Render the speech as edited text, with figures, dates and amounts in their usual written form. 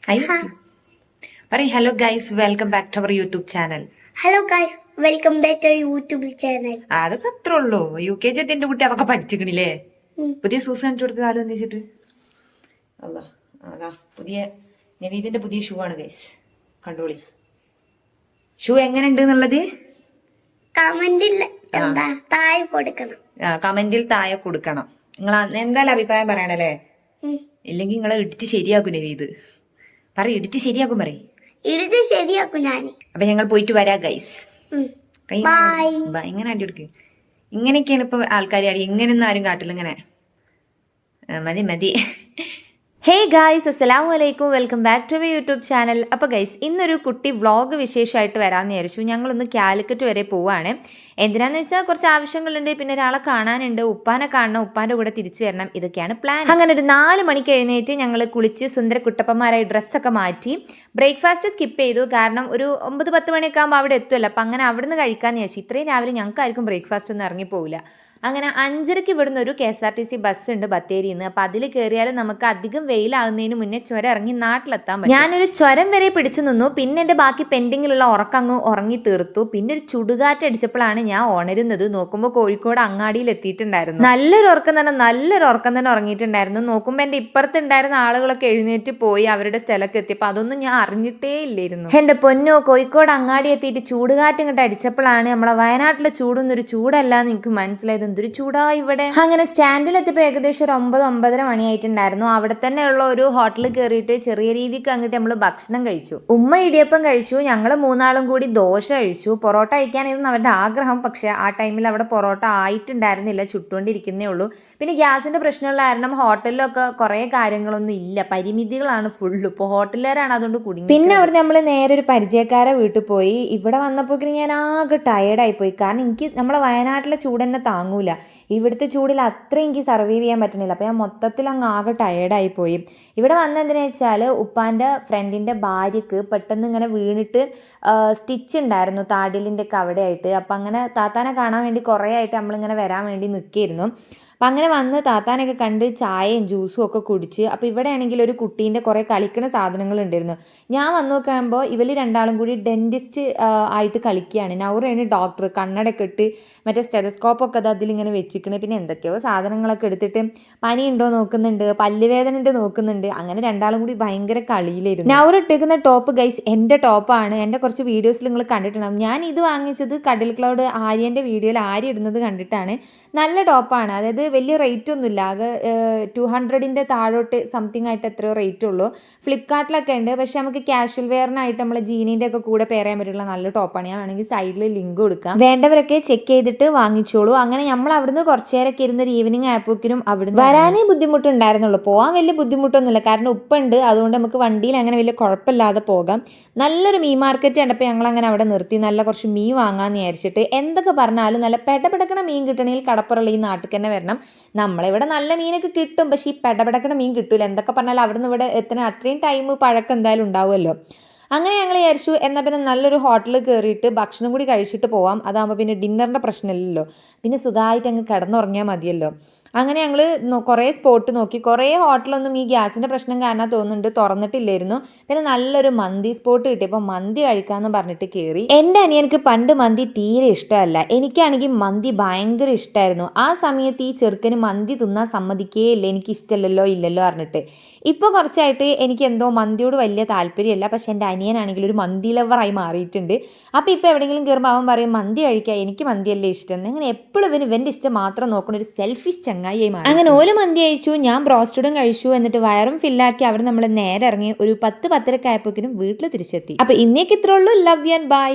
Hi. പറയ് hello guys welcome back to our YouTube channel. Hello guys welcome back to YouTube channel. അതൊക്കെ അത്ര ഉള്ളൂ. UKG എത്തിന്റെ കുട്ടി അതൊക്കെ പഠിച്ചിക്കണില്ലേ? പുതിയ സൂസ് കാണിച്ചു കൊടുത്ത് കാലം എന്തിച്ചിട്ട് അല്ല അതാ പുതിയ നവീദിന്റെ പുതിയ ഷൂ ആണ് ഗൈസ്, കണ്ടോളി. ഷൂ എങ്ങനെ ഉണ്ട് എന്നുള്ളത് കമന്റിൽ താഴെ കൊടുക്കണം. കമന്റിൽ താഴെ കൊടുക്കണം. നിങ്ങൾ എന്തായാലും അഭിപ്രായം പറയണല്ലേ, ഇല്ലെങ്കിൽ നിങ്ങളെ ഇടിച്ച് ശരിയാക്കും നവീദ്. ഇടിച്ച് ശരിയാക്കും പറയും. ഇടിച്ച് ശരിയാക്കും ഞാൻ. അപ്പൊ ഞങ്ങൾ പോയിട്ട് വരാം ഗൈസ്. ബൈ. ഇങ്ങനെ അടി കൊടുക്ക്. ഇങ്ങനെയൊക്കെയാണ് ഇപ്പൊ ആൾക്കാർ അടി. ഇങ്ങനെയൊന്നും ആരും കാട്ടില്ല. ഇങ്ങനെ മതി മതി. ഹേ ഗായ്സ്, അസ്സലാമു അലൈക്കും, welcome back to our YouTube channel. അപ്പോൾ ഗൈസ്, ഇന്നൊരു കുട്ടി വ്ളോഗ് വിശേഷമായിട്ട് വരാമെന്ന് വിചാരിച്ചു. ഞങ്ങളൊന്ന് കാലിക്കറ്റ് വരെ പോവാണ്. എന്തിനാന്ന് വെച്ചാൽ കുറച്ച് ആവശ്യങ്ങളുണ്ട്, പിന്നെ ഒരാളെ കാണാനുണ്ട്, ഉപ്പാനെ കാണണം, ഉപ്പാൻ്റെ കൂടെ തിരിച്ചു വരണം, ഇതൊക്കെയാണ് പ്ലാൻ. അങ്ങനെ ഒരു 4 മണിക്ക് എഴുന്നേറ്റ് ഞങ്ങൾ കുളിച്ച് സുന്ദര കുട്ടപ്പന്മാരായി ഡ്രസ്സൊക്കെ മാറ്റി ബ്രേക്ക്ഫാസ്റ്റ് സ്കിപ്പ് ചെയ്തു. കാരണം ഒരു 9-10 മണിയൊക്കെ ആകുമ്പോൾ അവിടെ എത്തുമല്ലോ. അപ്പം അങ്ങനെ അവിടുന്ന് കഴിക്കാമെന്ന് വിചാരിച്ചു. ഇത്രയും രാവിലെ ഞങ്ങൾക്ക് ആർക്കും ബ്രേക്ക്ഫാസ്റ്റ് ഒന്നും ഇറങ്ങിപ്പോവില്ല. അങ്ങനെ 5:30 ഇവിടുന്ന് ഒരു KSRTC ബസ് ഉണ്ട് ബത്തേരിയിൽ നിന്ന്. അപ്പം അതിൽ കയറിയാൽ നമുക്ക് അധികം വെയിലാകുന്നതിന് മുന്നേ ചുരം ഇറങ്ങി നാട്ടിലെത്താൻ പറ്റും. ഞാനൊരു ചുരം വരെ പിടിച്ചു നിന്നു. പിന്നെ എൻ്റെ ബാക്കി പെൻഡിങ്ങിലുള്ള ഉറക്കങ്ങ് ഉറങ്ങി തീർത്തു. പിന്നെ ഒരു ചുടുകാറ്റ് അടിച്ചപ്പോഴാണ് ഞാൻ ഉണരുന്നത്. നോക്കുമ്പോൾ കോഴിക്കോട് അങ്ങാടിയിൽ എത്തിയിട്ടുണ്ടായിരുന്നു. നല്ലൊരു ഉറക്കം തന്നെ ഉറങ്ങിയിട്ടുണ്ടായിരുന്നു. നോക്കുമ്പോൾ എൻ്റെ ഇപ്പുറത്തുണ്ടായിരുന്ന ആളുകളൊക്കെ എഴുന്നേറ്റ് പോയി അവരുടെ സ്ഥലമൊക്കെ എത്തിയപ്പോൾ അതൊന്നും ഞാൻ അറിഞ്ഞിട്ടേ ഇല്ലായിരുന്നു. എൻ്റെ പൊന്നോ, കോഴിക്കോട് അങ്ങാടി എത്തിയിട്ട് ചൂടുകാറ്റ് ഇങ്ങോട്ട് അടിച്ചപ്പോഴാണ് നമ്മളെ വയനാട്ടിലെ ചൂടൊന്നും ഒരു ചൂടല്ല എന്ന് എനിക്ക് മനസ്സിലായത്. എന്തൊരു ചൂടാ ഇവിടെ. അങ്ങനെ സ്റ്റാൻഡിലെത്തിയപ്പോൾ ഏകദേശം ഒരു 9-9:30 മണിയായിട്ടുണ്ടായിരുന്നു. അവിടെ തന്നെയുള്ള ഒരു ഹോട്ടലിൽ കയറിയിട്ട് ചെറിയ രീതിക്ക് അങ്ങോട്ട് നമ്മൾ ഭക്ഷണം കഴിച്ചു. ഉമ്മ ഇടിയപ്പം കഴിച്ചു, ഞങ്ങൾ 3 കൂടി ദോശ കഴിച്ചു. പൊറോട്ട കഴിക്കാനായിരുന്നു അവരുടെ ആഗ്രഹം. പക്ഷേ ആ ടൈമിൽ അവിടെ പൊറോട്ട ആയിട്ടുണ്ടായിരുന്നില്ല, ചുട്ടുകൊണ്ടിരിക്കുന്നേ ഉള്ളൂ. പിന്നെ ഗ്യാസിന്റെ പ്രശ്നമുള്ള കാരണം ഹോട്ടലിലൊക്കെ കുറേ കാര്യങ്ങളൊന്നും ഇല്ല, പരിമിതികളാണ് ഫുള്ള്. ഇപ്പോൾ ഹോട്ടലുകാരാണ് അതുകൊണ്ട് കുടുങ്ങി. പിന്നെ അവിടെ നമ്മൾ നേരെ ഒരു പരിചയക്കാരെ വീട്ടിൽ പോയി. ഇവിടെ വന്നപ്പോൾ ഞാൻ ആകെ ടയേർഡായി പോയി. കാരണം എനിക്ക് നമ്മളെ വയനാട്ടിലെ ചൂട് തന്നെ താങ്ങൂല. ഇവിടുത്തെ ചൂടിൽ അത്ര എനിക്ക് സർവൈവ് ചെയ്യാൻ പറ്റുന്നില്ല. അപ്പോൾ ഞാൻ മൊത്തത്തിൽ അങ്ങ് ആകെ ടയേർഡായി പോയി. ഇവിടെ വന്നതെന്ന് വെച്ചാൽ ഉപ്പാൻ്റെ ഫ്രണ്ടിൻ്റെ ഭാര്യക്ക് പെട്ടെന്ന് ഇങ്ങനെ വീണിട്ട് സ്റ്റിച്ച് ഉണ്ടായിരുന്നു താടിലിൻ്റെ ഒക്കെ അവിടെ ആയിട്ട്. അപ്പം അങ്ങനെ താത്താനെ കാണാൻ വേണ്ടി കുറേ ആയിട്ട് നമ്മളിങ്ങനെ വരാൻ വേണ്ടി നിൽക്കുകയായിരുന്നു. അപ്പം അങ്ങനെ വന്ന് താത്താനൊക്കെ കണ്ട് ചായയും ജ്യൂസും ഒക്കെ കുടിച്ച്. അപ്പോൾ ഇവിടെ ആണെങ്കിൽ ഒരു കുട്ടീൻ്റെ കുറേ കളിക്കുന്ന സാധനങ്ങൾ ഉണ്ടായിരുന്നു. ഞാൻ വന്ന് നോക്കുമ്പോൾ ഇവർ രണ്ടാളും കൂടി ഡെൻറ്റിസ്റ്റ് ആയിട്ട് കളിക്കുകയാണ്. നൗറയാണ് ഡോക്ടർ, കണ്ണടയൊക്കെ ഇട്ട് മറ്റേ സ്റ്റെതസ്കോപ്പൊക്കെ അത് അതിലിങ്ങനെ വെച്ചിക്കണേ. പിന്നെ എന്തൊക്കെയോ സാധനങ്ങളൊക്കെ എടുത്തിട്ട് പനി ഉണ്ടോ നോക്കുന്നുണ്ട്, പല്ലുവേദന ഉണ്ട് നോക്കുന്നുണ്ട്. അങ്ങനെ രണ്ടാളും കൂടി ഭയങ്കര കളിയിലായിരുന്നു. നൗറ ഇട്ടിരിക്കുന്ന ടോപ്പ് ഗൈസ് എൻ്റെ ടോപ്പാണ്. എൻ്റെ കുറച്ച് വീഡിയോസിൽ നിങ്ങൾ കണ്ടിട്ടുണ്ടാകും. ഞാൻ ഇത് വാങ്ങിച്ചത് കടൽ ക്ലൗഡ് ആര്യൻ്റെ വീഡിയോയിൽ ആര്യ ഇടുന്നത് കണ്ടിട്ടാണ്. നല്ല ടോപ്പാണ്, അതായത് വലിയ റേറ്റ് ഒന്നുമില്ല. ആകെ 200ൻ്റെ താഴോട്ട് സംതിങ് ആയിട്ട് എത്രയോ റേറ്റ് ഉള്ളൂ. ഫ്ലിപ്കാർട്ടിലൊക്കെ ഉണ്ട്. പക്ഷെ നമുക്ക് കാഷ്വൽ വെയറിനായിട്ട് നമ്മളെ ജീനിൻ്റെ ഒക്കെ കൂടെ പെയർ ചെയ്യാൻ പറ്റുള്ള നല്ല ടോപ്പാണ്. ഞാൻ വേണമെങ്കിൽ സൈഡിൽ ലിങ്ക് കൊടുക്കാം, വേണ്ടവരൊക്കെ ചെക്ക് ചെയ്തിട്ട് വാങ്ങിച്ചോളൂ. അങ്ങനെ നമ്മൾ അവിടുന്ന് കുറച്ച് നേരമൊക്കെ ഇരുന്നൊരു ഈവനിങ് ആയപ്പോഴേക്കും അവിടുന്ന് വരാനേ ബുദ്ധിമുട്ടുണ്ടായിരുന്നുള്ളൂ. പോകാൻ വലിയ ബുദ്ധിമുട്ടൊന്നുമില്ല, കാരണം ഉപ്പുണ്ട്. അതുകൊണ്ട് നമുക്ക് വണ്ടിയിൽ അങ്ങനെ വലിയ കുഴപ്പമില്ലാതെ പോകാം. നല്ലൊരു മീൻ മാർക്കറ്റ് കണ്ടപ്പോൾ ഞങ്ങൾ അങ്ങനെ അവിടെ നിർത്തി നല്ല കുറച്ച് മീൻ വാങ്ങാമെന്ന് വിചാരിച്ചിട്ട്. എന്തൊക്കെ പറഞ്ഞാലും നല്ല പെടപെടക്കണ മീൻ കിട്ടണമെങ്കിൽ കടപ്പുറമുള്ള ഈ നാട്ടിൽ തന്നെ വരണം. നമ്മളിവിടെ നല്ല മീനൊക്കെ കിട്ടും, പക്ഷേ ഈ പെടപെടക്കണ മീൻ കിട്ടൂല. എന്തൊക്കെ പറഞ്ഞാലും അവിടുന്ന് ഇവിടെ എത്തണ അത്രയും ടൈം പഴക്കം എന്തായാലും ഉണ്ടാവുമല്ലോ. അങ്ങനെ ഞങ്ങൾ വിചാരിച്ചു എന്നാൽ പിന്നെ നല്ലൊരു ഹോട്ടലിൽ കയറിയിട്ട് ഭക്ഷണം കൂടി കഴിച്ചിട്ട് പോവാം. അതാകുമ്പോൾ പിന്നെ ഡിന്നറിൻ്റെ പ്രശ്നമില്ലല്ലോ, പിന്നെ സുഖമായിട്ട് അങ്ങ് കിടന്നുറങ്ങിയാൽ മതിയല്ലോ. അങ്ങനെ ഞങ്ങൾ കുറേ സ്പോട്ട് നോക്കി. കുറേ ഹോട്ടലൊന്നും ഈ ഗ്യാസിൻ്റെ പ്രശ്നം കാരണം തോന്നുന്നുണ്ട് തുറന്നിട്ടില്ലായിരുന്നു. പിന്നെ നല്ലൊരു മന്തി സ്പോട്ട് കിട്ടിയപ്പോൾ മന്തി കഴിക്കാമെന്ന് പറഞ്ഞിട്ട് കയറി. എൻ്റെ അനിയനക്ക് പണ്ട് മന്തി തീരെ ഇഷ്ടമല്ല, എനിക്കാണെങ്കിൽ മന്തി ഭയങ്കര ഇഷ്ടമായിരുന്നു. ആ സമയത്ത് ഈ ചെറുക്കന് മന്തി തിന്നാൻ സമ്മതിക്കേ ഇല്ല, എനിക്ക് ഇഷ്ടമല്ലല്ലോ ഇല്ലല്ലോ പറഞ്ഞിട്ട്. ഇപ്പോൾ കുറച്ചായിട്ട് എനിക്ക് എന്തോ മന്തിയോട് വലിയ താല്പര്യമല്ല. പക്ഷെ എൻ്റെ അനിയനാണെങ്കിൽ ഒരു മന്തി ലവറായി മാറിയിട്ടുണ്ട്. അപ്പോൾ ഇപ്പോൾ എവിടെയെങ്കിലും കയറുമ്പോൾ അവൻ പറയും മന്തി കഴിക്കാം, എനിക്ക് മന്തിയല്ലേ ഇഷ്ടം. അങ്ങനെ എപ്പോഴും ഇവൻ്റെ ഇഷ്ടം മാത്രം നോക്കുന്ന ഒരു സെൽഫിഷ് ചങ്ങായി മാറി. അങ്ങനെ ഓല് മന്തി കഴിച്ചു, ഞാൻ ബ്രോസ്റ്റഡും കഴിച്ചു. എന്നിട്ട് വയറും ഫില്ലാക്കി അവിടെ നമ്മൾ നേരെ ഇറങ്ങി ഒരു 10-10:30 ആയപ്പോഴേക്കും വീട്ടിൽ തിരിച്ചെത്തി. അപ്പോൾ ഇന്നേക്ക് ഇത്രേ ഉള്ളൂ. Love you and by.